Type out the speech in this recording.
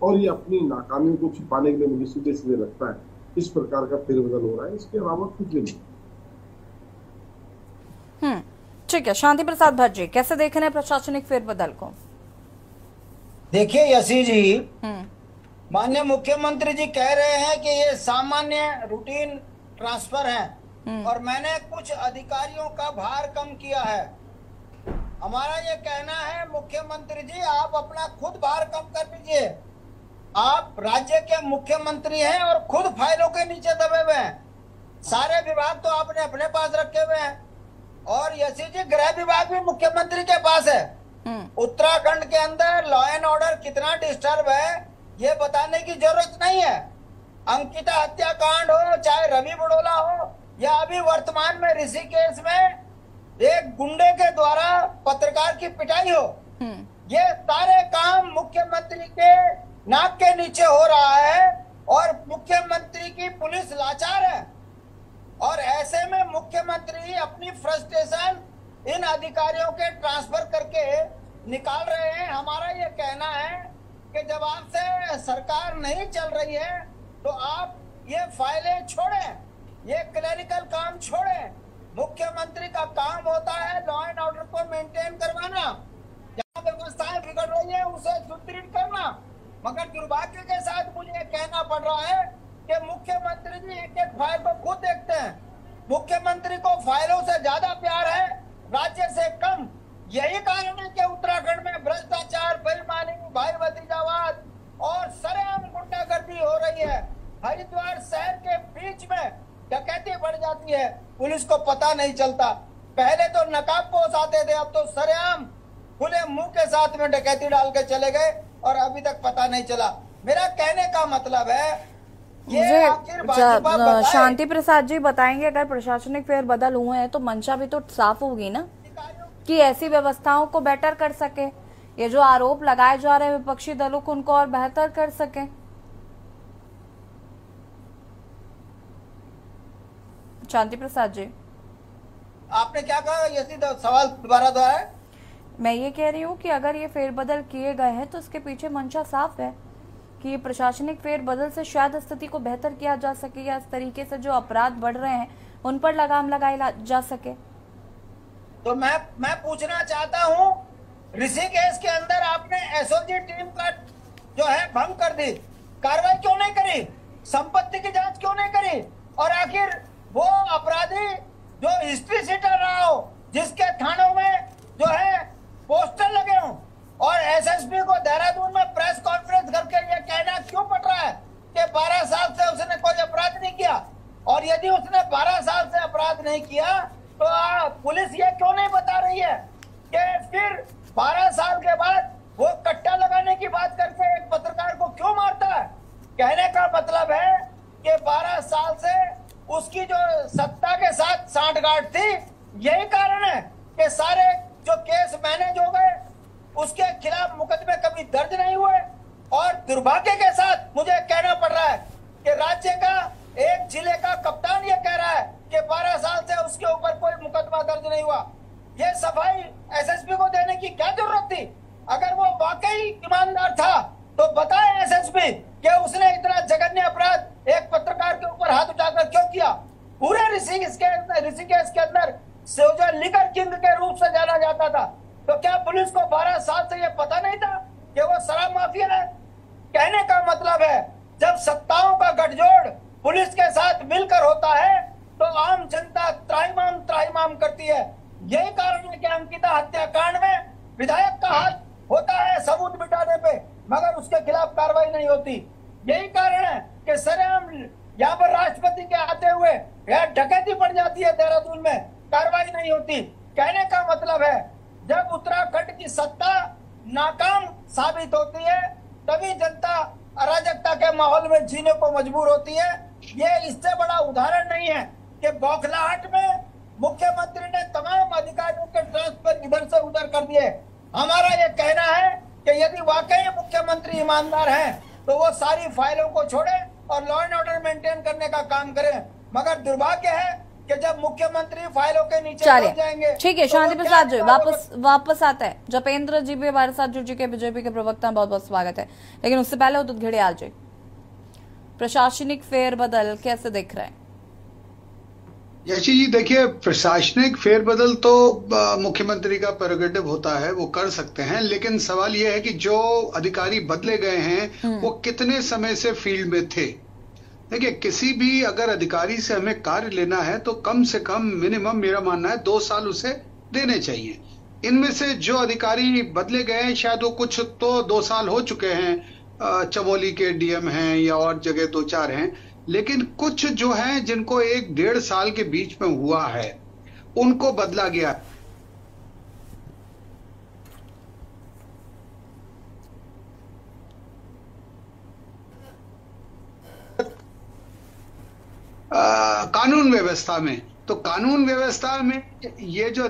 और ये अपनी नाकामियों को छिपाने के लिए मुझे सीधे सीधे लगता है इस प्रकार का फेरबदल हो रहा है, इसके अलावा कुछ नहीं। ठीक है, शांति प्रसाद भट्ट जी, कैसे देख रहे हैं प्रशासनिक फेरबदल को? देखिए यशी जी, हम्म। माननीय मुख्यमंत्री जी कह रहे हैं कि ये सामान्य रूटीन ट्रांसफर है और मैंने कुछ अधिकारियों का भार कम किया है। हमारा ये कहना है मुख्यमंत्री जी, आप अपना खुद भार कम कर लीजिए। आप राज्य के मुख्यमंत्री हैं और खुद फाइलों के नीचे दबे हुए हैं। सारे विभाग तो आपने अपने पास रखे हुए हैं और यशी जी गृह विभाग भी मुख्यमंत्री के पास है। उत्तराखंड के अंदर लॉ एंड ऑर्डर कितना डिस्टर्ब है ये बताने की जरूरत नहीं है। अंकिता हत्याकांड हो, चाहे रवि बड़ोला हो, या अभी वर्तमान में ऋषिकेश में एक गुंडे के द्वारा पत्रकार की पिटाई हो, ये सारे काम मुख्यमंत्री के नाक के नीचे हो रहा है और मुख्यमंत्री की पुलिस लाचार है। और ऐसे में मुख्यमंत्री अपनी फ्रस्ट्रेशन इन अधिकारियों के ट्रांसफर करके निकाल रहे हैं। हमारा ये कहना है कि जब आपसे सरकार नहीं चल रही है तो आप ये फाइलें छोड़ें, ये क्लरिकल काम छोड़ें। मुख्यमंत्री का काम होता है लॉ एंड ऑर्डर को मेंटेन करवाना, जहाँ व्यवस्थाएं बिगड़ रही है उसे सुदृढ़ करना। मगर दुर्भाग्य के साथ मुझे कहना पड़ रहा है कि मुख्यमंत्री जी एक एक फाइल को खुद देखते हैं। मुख्यमंत्री को फाइलों से ज्यादा प्यार है, राज्य से कम। यही कारण है कि उत्तराखंड में भ्रष्टाचार, बेईमानी, भाई भतीजावाद और सरेआम गुंडागर्दी हो रही है। हरिद्वार शहर के बीच में डकैती बढ़ जाती है, पुलिस को पता नहीं चलता। पहले तो नकाबपोश आते थे, अब तो सरेआम खुले मुंह के साथ में डकैती डाल के चले गए और अभी तक पता नहीं चला। मेरा कहने का मतलब है ये आखिर भाजपा शांति प्रसाद जी बताएंगे, अगर प्रशासनिक फेरबदल हुए हैं तो मंशा भी तो साफ होगी ना कि ऐसी व्यवस्थाओं को बेटर कर सके, ये जो आरोप लगाए जा रहे हैं विपक्षी दलों को उनको और बेहतर कर सके। शांति प्रसाद जी, आपने क्या कहा? ये सवाल दोबारा दोहराए। मैं ये कह रही हूँ कि अगर ये फेरबदल किए गए हैं तो इसके पीछे मंशा साफ है कि ये प्रशासनिक फेरबदल से शायद स्थिति को बेहतर किया जा सके या इस तरीके से जो अपराध बढ़ रहे हैं उन पर लगाम लगाई जा सके। तो मैं पूछना चाहता हूँ, ऋषिकेश के अंदर आपने एसओजी टीम का जो है भंग कर दी, कार्रवाई क्यों नहीं करी? संपत्ति की जांच क्यों नहीं करी? और आखिर वो अपराधी जो हिस्ट्री सीटर रहा हो, जिसके थानों में जो है पोस्टर लगे हों, और एसएसपी को देहरादून में प्रेस कॉन्फ्रेंस करके ये कहना क्यों पड़ रहा है कि 12 साल से उसने कोई अपराध नहीं किया? और यदि उसने 12 साल से अपराध नहीं किया तो पुलिस ये क्यों नहीं बता रही है कि फिर 12 साल के बाद वो कट्टा लगाने की बात करके एक पत्रकार को क्यों मारता है? कहने का मतलब है कि 12 साल से उसकी जो सत्ता के साथ सांठगांठ थी, यही कारण है कि सारे जो केस मैनेज हो गए, उसके खिलाफ मुकदमे कभी दर्ज नहीं हुए। और दुर्भाग्य के साथ मुझे कहना पड़ रहा है कि राज्य का एक जिले का कप्तान ये कह रहा है कि 12 साल से उसके ऊपर कोई मुकदमा दर्ज नहीं हुआ। ये सफाई एसएसपी को देने की क्या जरूरत थी? अगर वो वाकई ईमानदार था तो बताए एसएसपी कि उसने इतना जघन्य अपराध एक पत्रकार के ऊपर हाथ उठाकर क्यों किया। पूरे ऋषिकेश के अंदर जो लिकर किंग के रूप से जाना जाता था, तो क्या पुलिस को 12 साल से ये पता नहीं था कि वो शराब माफिया है? कहने का मतलब है जब सत्ताओं का गठजोड़ पुलिस के साथ मिलकर होता है तो आम जनता त्राहिमाम त्राहिमाम करती है। यही कारण है कि अंकिता हत्याकांड में विधायक का हाथ होता है सबूत मिटाने पे, मगर उसके खिलाफ कार्रवाई नहीं होती। यही कारण है कि सरेआम यहाँ पर राष्ट्रपति के आते हुए डकैती पड़ जाती है देहरादून में, कार्रवाई नहीं होती। कहने का मतलब है जब उत्तराखंड की सत्ता नाकाम साबित होती है तभी जनता अराजकता के माहौल में जीने को मजबूर होती है। ये इससे बड़ा उदाहरण नहीं है कि बौखलाहट में मुख्यमंत्री ने तमाम अधिकारियों के ट्रांसफर इधर से उधर कर दिए। हमारा ये कहना है कि यदि वाकई मुख्यमंत्री ईमानदार हैं तो वो सारी फाइलों को छोड़े और लॉ एंड ऑर्डर मेंटेन करने का काम करें। मगर दुर्भाग्य है कि जब मुख्यमंत्री फाइलों के नीचे चलिए दब जाएंगे ठीक है। तो शांति वो क्या प्रसाद जी जवाब वापस आता है। जपेंद्र जी भी हमारे साथ जुड़ चुके, बीजेपी के प्रवक्ता, बहुत बहुत स्वागत है। लेकिन उससे पहले उदित घड़ियाल जी, प्रशासनिक फेरबदल कैसे देख रहे हैं? यशी जी देखिए, प्रशासनिक फेरबदल तो मुख्यमंत्री का प्रेरोगेटिव होता है, वो कर सकते हैं, लेकिन सवाल यह है कि जो अधिकारी बदले गए हैं वो कितने समय से फील्ड में थे। देखिए, किसी भी अगर अधिकारी से हमें कार्य लेना है तो कम से कम मिनिमम मेरा मानना है 2 साल उसे देने चाहिए। इनमें से जो अधिकारी बदले गए हैं शायद वो कुछ तो 2 साल हो चुके हैं, चमोली के डीएम हैं या और जगह 2-4 हैं, लेकिन कुछ जो हैं जिनको 1-1.5 साल के बीच में हुआ है उनको बदला गया। कानून व्यवस्था में, तो कानून व्यवस्था में ये जो